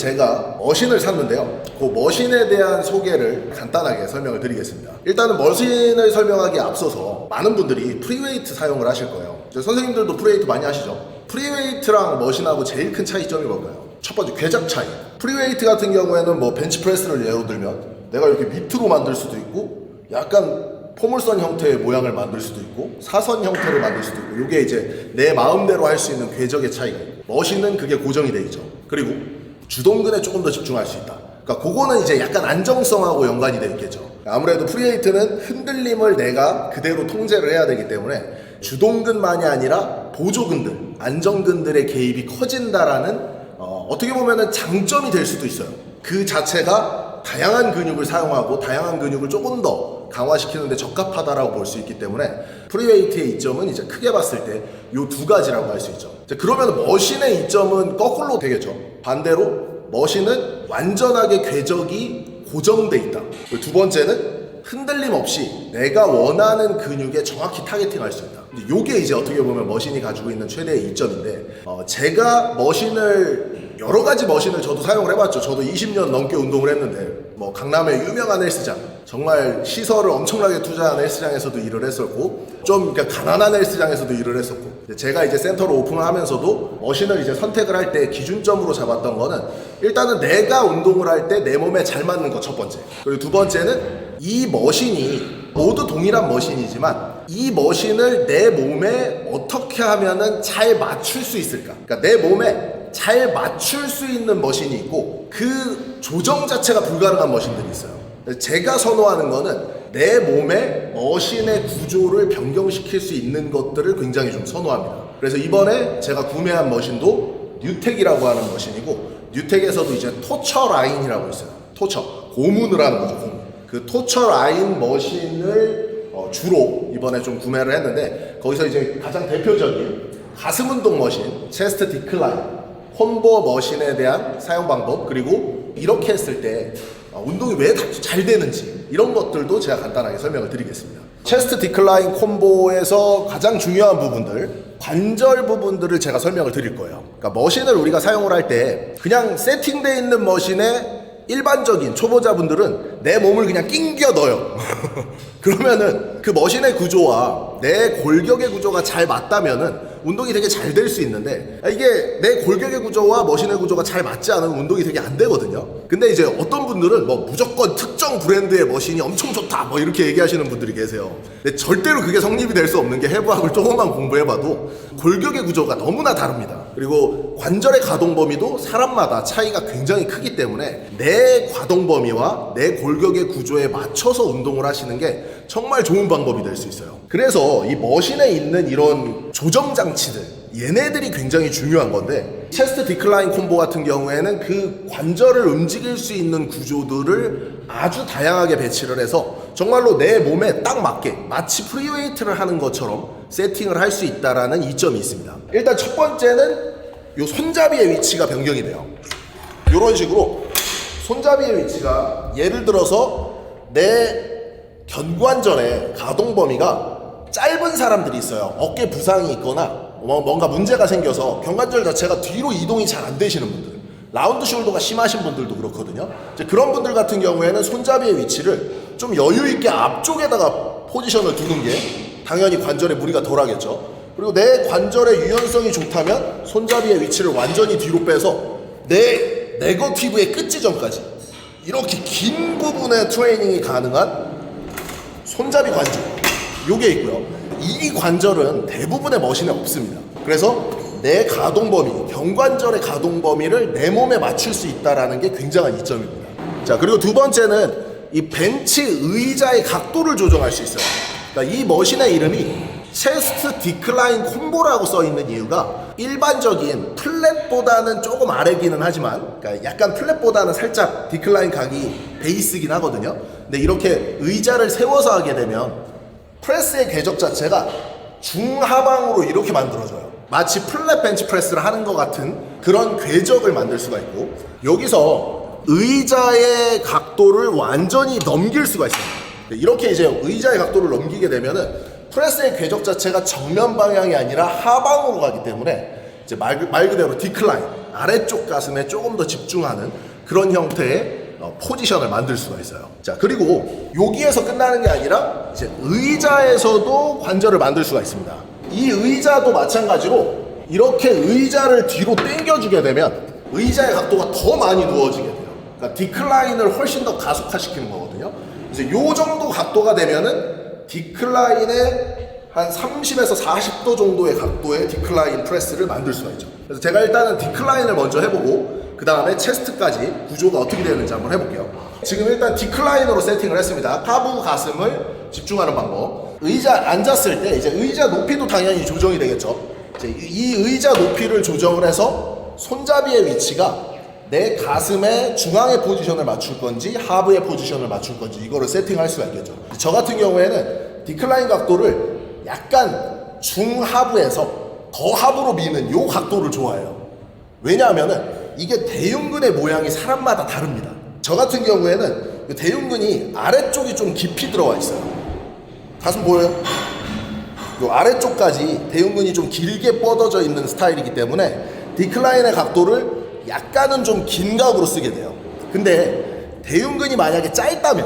제가 머신을 샀는데요. 그 머신에 대한 소개를 간단하게 설명을 드리겠습니다. 일단은 머신을 설명하기에 앞서서 많은 분들이 프리웨이트 사용을 하실 거예요. 선생님들도 프리웨이트 많이 하시죠? 프리웨이트랑 머신하고 제일 큰 차이점이 뭘까요? 첫 번째, 궤적 차이. 프리웨이트 같은 경우에는 뭐 벤치프레스를 예로 들면 내가 이렇게 밑으로 만들 수도 있고 약간 포물선 형태의 모양을 만들 수도 있고 사선 형태를 만들 수도 있고, 이게 이제 내 마음대로 할 수 있는 궤적의 차이가 있고, 머신은 그게 고정이 돼 있죠. 그리고 주동근에 조금 더 집중할 수 있다. 그러니까 그거는 이제 약간 안정성하고 연관이 돼 있겠죠. 아무래도 프리웨이트는 흔들림을 내가 그대로 통제를 해야 되기 때문에 주동근만이 아니라 보조근들, 안정근들의 개입이 커진다라는 어떻게 보면은 장점이 될 수도 있어요. 그 자체가 다양한 근육을 사용하고 다양한 근육을 조금 더 강화시키는데 적합하다라고 볼 수 있기 때문에 프리웨이트의 이점은 이제 크게 봤을 때 이 두 가지라고 할 수 있죠. 그러면 머신의 이점은 거꾸로 되겠죠. 반대로 머신은 완전하게 궤적이 고정돼 있다. 두 번째는 흔들림 없이 내가 원하는 근육에 정확히 타겟팅할 수 있다. 근데 이게 이제 어떻게 보면 머신이 가지고 있는 최대의 이점인데, 제가 여러 가지 머신을 저도 사용을 해봤죠. 저도 20년 넘게 운동을 했는데 뭐 강남의 유명한 헬스장, 정말 시설을 엄청나게 투자한 헬스장에서도 일을 했었고, 좀 그러니까 가난한 헬스장에서도 일을 했었고, 제가 이제 센터를 오픈을 하면서도 머신을 이제 선택을 할 때 기준점으로 잡았던 거는 일단은 내가 운동을 할 때 내 몸에 잘 맞는 것 첫 번째, 그리고 두 번째는 이 머신이 모두 동일한 머신이지만 이 머신을 내 몸에 어떻게 하면은 잘 맞출 수 있을까. 그러니까 내 몸에 잘 맞출 수 있는 머신이 있고 그 조정 자체가 불가능한 머신들이 있어요. 제가 선호하는 거는 내 몸에 머신의 구조를 변경시킬 수 있는 것들을 굉장히 좀 선호합니다. 그래서 이번에 제가 구매한 머신도 뉴텍이라고 하는 머신이고, 뉴텍에서도 이제 토처 라인이라고 있어요. 토처, 고문을 하는 거죠. 고문. 그 토처 라인 머신을 주로 이번에 좀 구매를 했는데, 거기서 이제 가장 대표적인 가슴 운동 머신, 체스트 디클라인, 콤보 머신에 대한 사용 방법, 그리고 이렇게 했을 때 운동이 왜 잘 되는지, 이런 것들도 제가 간단하게 설명을 드리겠습니다. 체스트 디클라인 콤보에서 가장 중요한 부분들, 관절 부분들을 제가 설명을 드릴 거예요. 그러니까 머신을 우리가 사용을 할 때 그냥 세팅되어 있는 머신에 일반적인 초보자분들은 내 몸을 그냥 낑겨 넣어요. 그러면은 그 머신의 구조와 내 골격의 구조가 잘 맞다면은 운동이 되게 잘 될 수 있는데, 이게 내 골격의 구조와 머신의 구조가 잘 맞지 않으면 운동이 되게 안 되거든요. 근데 이제 어떤 분들은 뭐 무조건 특정 브랜드의 머신이 엄청 좋다 뭐 이렇게 얘기하시는 분들이 계세요. 근데 절대로 그게 성립이 될 수 없는 게, 해부학을 조금만 공부해봐도 골격의 구조가 너무나 다릅니다. 그리고 관절의 가동 범위도 사람마다 차이가 굉장히 크기 때문에 내 가동 범위와 내 골격의 구조에 맞춰서 운동을 하시는 게 정말 좋은 방법이 될 수 있어요. 그래서 이 머신에 있는 이런 조정 장치들, 얘네들이 굉장히 중요한 건데, 체스트 디클라인 콤보 같은 경우에는 그 관절을 움직일 수 있는 구조들을 아주 다양하게 배치를 해서 정말로 내 몸에 딱 맞게 마치 프리웨이트를 하는 것처럼 세팅을 할 수 있다라는 이점이 있습니다. 일단 첫 번째는 요 손잡이의 위치가 변경이 돼요. 요런 식으로 손잡이의 위치가, 예를 들어서 내 견관절의 가동 범위가 짧은 사람들이 있어요. 어깨 부상이 있거나 뭔가 문제가 생겨서 견관절 자체가 뒤로 이동이 잘 안 되시는 분들, 라운드 숄더가 심하신 분들도 그렇거든요. 이제 그런 분들 같은 경우에는 손잡이의 위치를 좀 여유 있게 앞쪽에다가 포지션을 두는 게 당연히 관절에 무리가 덜 하겠죠. 그리고 내 관절의 유연성이 좋다면 손잡이의 위치를 완전히 뒤로 빼서 내 네거티브의 끝 지점까지 이렇게 긴 부분의 트레이닝이 가능한 손잡이 관절, 요게 있고요. 이 관절은 대부분의 머신에 없습니다. 그래서 내 가동 범위, 견관절의 가동 범위를 내 몸에 맞출 수 있다는 게 굉장한 이점입니다. 자, 그리고 두 번째는 이 벤치 의자의 각도를 조정할 수 있어요. 그러니까 이 머신의 이름이 체스트 디클라인 콤보라고 써 있는 이유가, 일반적인 플랫보다는 조금 아래기는 하지만, 그러니까 약간 플랫보다는 살짝 디클라인 각이 베이스긴 하거든요. 근데 이렇게 의자를 세워서 하게 되면 프레스의 궤적 자체가 중하방으로 이렇게 만들어져요. 마치 플랫 벤치 프레스를 하는 것 같은 그런 궤적을 만들 수가 있고, 여기서 의자의 각도를 완전히 넘길 수가 있어요. 이렇게 이제 의자의 각도를 넘기게 되면은 프레스의 궤적 자체가 정면 방향이 아니라 하방으로 가기 때문에 이제 말 그대로 디클라인, 아래쪽 가슴에 조금 더 집중하는 그런 형태의 포지션을 만들 수가 있어요. 자, 그리고 여기에서 끝나는 게 아니라 이제 의자에서도 관절을 만들 수가 있습니다. 이 의자도 마찬가지로 이렇게 의자를 뒤로 당겨주게 되면 의자의 각도가 더 많이 누워지게 돼요. 그러니까 디클라인을 훨씬 더 가속화시키는 거거든요. 그래서 이 정도 각도가 되면은 디클라인의 한 30에서 40도 정도의 각도의 디클라인 프레스를 만들 수가 있죠. 그래서 제가 일단은 디클라인을 먼저 해보고 그 다음에 체스트까지 구조가 어떻게 되는지 한번 해볼게요. 지금 일단 디클라인으로 세팅을 했습니다. 하부 가슴을 집중하는 방법. 의자 앉았을 때 이제 의자 높이도 당연히 조정이 되겠죠. 이제 이 의자 높이를 조정을 해서 손잡이의 위치가 내 가슴의 중앙의 포지션을 맞출 건지 하부의 포지션을 맞출 건지 이거를 세팅할 수가 있겠죠. 저 같은 경우에는 디클라인 각도를 약간 중하부에서 더 하부로 미는 요 각도를 좋아해요. 왜냐하면은 이게 대흉근의 모양이 사람마다 다릅니다. 저 같은 경우에는 대흉근이 아래쪽이 좀 깊이 들어와 있어요. 가슴 보여요? 요 아래쪽까지 대흉근이 좀 길게 뻗어져 있는 스타일이기 때문에 디클라인의 각도를 약간은 좀 긴 각으로 쓰게 돼요. 근데 대흉근이 만약에 짧다면,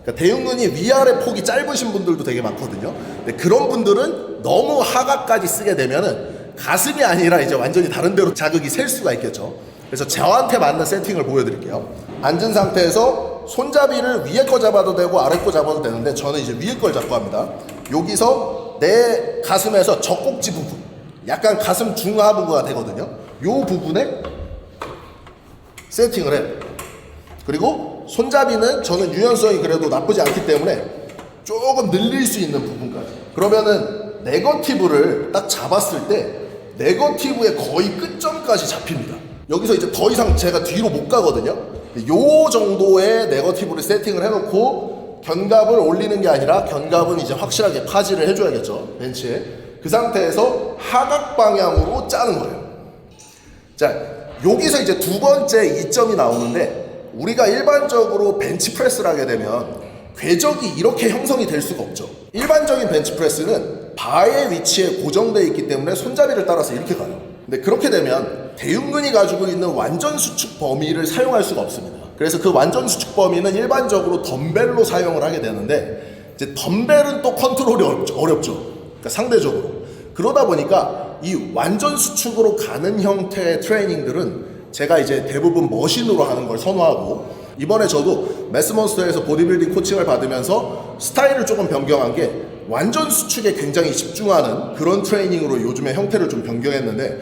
그러니까 대흉근이 위아래 폭이 짧으신 분들도 되게 많거든요. 근데 그런 분들은 너무 하각까지 쓰게 되면은 가슴이 아니라 이제 완전히 다른 데로 자극이 셀 수가 있겠죠. 그래서 저한테 맞는 세팅을 보여드릴게요. 앉은 상태에서 손잡이를 위에 거 잡아도 되고 아래 거 잡아도 되는데 저는 이제 위에 걸 잡고 합니다. 여기서 내 가슴에서 젖꼭지 부분, 약간 가슴 중하부가 되거든요. 요 부분에 세팅을 해요. 그리고 손잡이는 저는 유연성이 그래도 나쁘지 않기 때문에 조금 늘릴 수 있는 부분까지. 그러면은 네거티브를 딱 잡았을 때 네거티브의 거의 끝점까지 잡힙니다. 여기서 이제 더 이상 제가 뒤로 못 가거든요. 요 정도의 네거티브를 세팅을 해놓고 견갑을 올리는 게 아니라 견갑은 이제 확실하게 파지를 해줘야겠죠. 벤치에. 그 상태에서 하각 방향으로 짜는 거예요. 자, 여기서 이제 두 번째 이점이 나오는데 우리가 일반적으로 벤치프레스를 하게 되면 궤적이 이렇게 형성이 될 수가 없죠. 일반적인 벤치프레스는 바의 위치에 고정되어 있기 때문에 손잡이를 따라서 이렇게 가요. 근데 그렇게 되면 대흉근이 가지고 있는 완전 수축 범위를 사용할 수가 없습니다. 그래서 그 완전 수축 범위는 일반적으로 덤벨로 사용을 하게 되는데 이제 덤벨은 또 컨트롤이 어렵죠. 그러니까 상대적으로. 그러다 보니까 이 완전 수축으로 가는 형태의 트레이닝들은 제가 이제 대부분 머신으로 하는 걸 선호하고 이번에 저도 매스몬스터에서 보디빌딩 코칭을 받으면서 스타일을 조금 변경한 게 완전 수축에 굉장히 집중하는 그런 트레이닝으로 요즘에 형태를 좀 변경했는데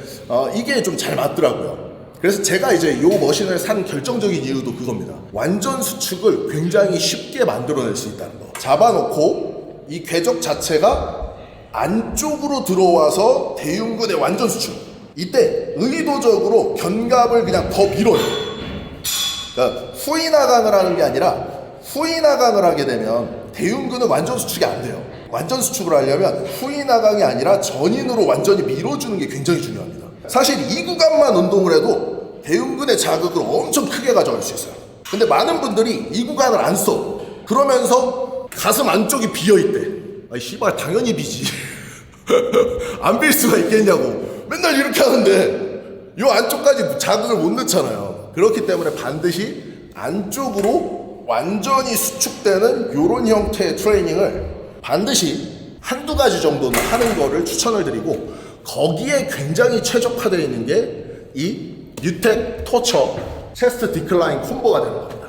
이게 좀 잘 맞더라고요. 그래서 제가 이제 요 머신을 산 결정적인 이유도 그겁니다. 완전 수축을 굉장히 쉽게 만들어낼 수 있다는 거. 잡아놓고 이 궤적 자체가 안쪽으로 들어와서 대흉근의 완전 수축. 이때 의도적으로 견갑을 그냥 더 밀어요. 그러니까 후인하강을 하는 게 아니라 후인하강을 하게 되면 대흉근은 완전 수축이 안 돼요. 완전 수축을 하려면 후인하강이 아니라 전인으로 완전히 밀어주는 게 굉장히 중요합니다. 사실 이 구간만 운동을 해도 대흉근의 자극을 엄청 크게 가져갈 수 있어요. 근데 많은 분들이 이 구간을 안 써. 그러면서 가슴 안쪽이 비어있대. 아이 씨발 당연히 비지. 안 빌 수가 있겠냐고. 맨날 이렇게 하는데 요 안쪽까지 자극을 못 넣잖아요. 그렇기 때문에 반드시 안쪽으로 완전히 수축되는 요런 형태의 트레이닝을 반드시 한두 가지 정도는 하는 거를 추천을 드리고 거기에 굉장히 최적화되어 있는 게 이 뉴텍 토처 체스트 디클라인 콤보가 되는 겁니다.